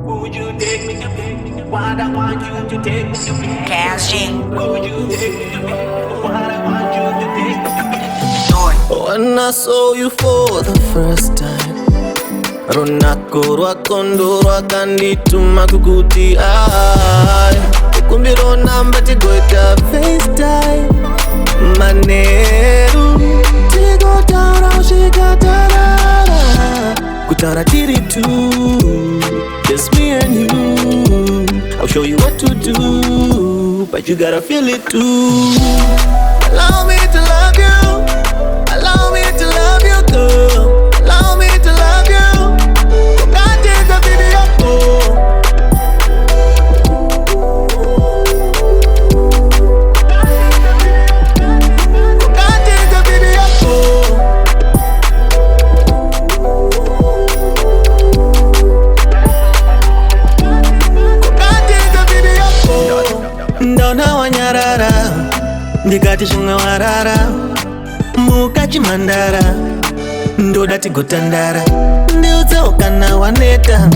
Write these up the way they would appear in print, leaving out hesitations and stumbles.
Would you take me to be what I want you to take me to be? Would you take me to be what I want you to take me to be? When I saw you for the first time, runako rwakondo rwakandituma kukuti kumbiro namba tigoita FaceTime maneru tigotaura ushikatarara kutara tiri tu, just me and you. I'll show you what to do, but you gotta feel it too. Allow me to love you, allow me to love you too. Allow me to love you. God take a video. God take a video. God take a video. Ndona wanyarara, ndikati shunga warara, mukachi mandara. Ndoda tigotandara ndiudzokana waneta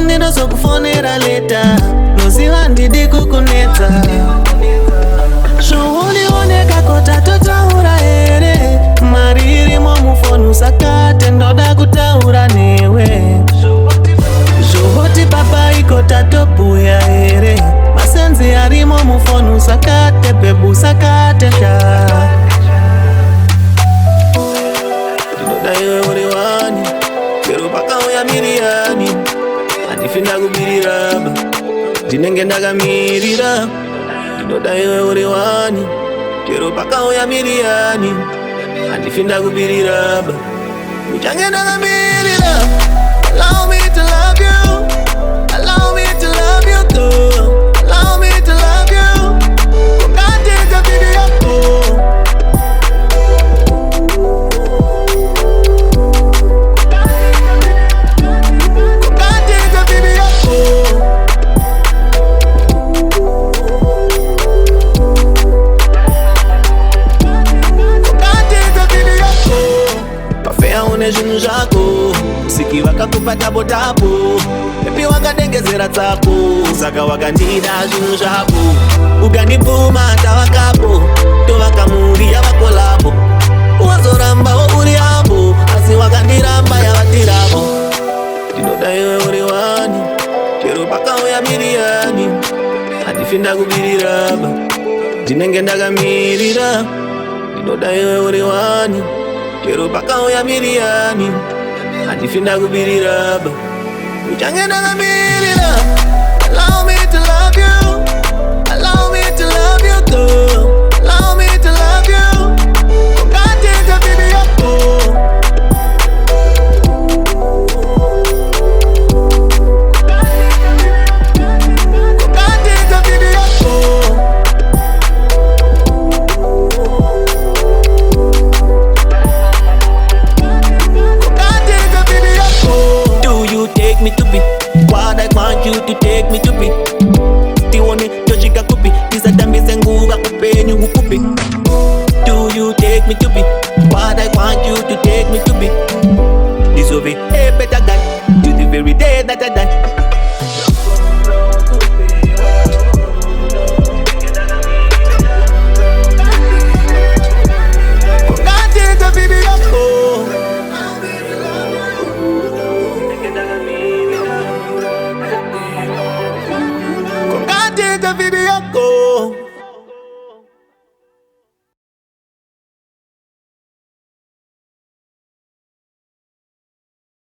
ndinozokufonera leta noziva ndidi kukunetsa zvounioneka kota totaura here mari irimo mufoni usakate ndoda kutaura newe zvohoti baba ikota tobhuya here masenzi arimo mufoni usakate bebu usakate sha iwe uri wani kero pakauya miriyani handifinda kubiriraba ndinenge ndakamirira ndinoda iwe uri wani kero pakauya miriyani handifinda kubiriraba uchange ndakamirira. Allow me to love you, allow me to love you too. Allow me to love you, God take a video. Zvinhu zvako usiki vakakupa tabo tabo epi wakadengezera tsako saka wakandida zvinhu zvako ukandibvuma tavakapo tovaka mhuri yavakolabo wazorambawo uri apo asi wakandiramba yavatirabo ndinoda iwe uri wani chero pakauya miriyani handifinda kubiriraba ndinenge ndakamirira ndinoda iwe uri wani kero pakauya miriyani handifinda kubiriraba uchange ndakamirira. Allow me to love you, allow me to love you too. Allow me to love you, God take a video. God take a video. Me to be what I want you to take me to be. Tione toshika kupi, tisa tambi senguga kupenyu ukupi. Do you take me to be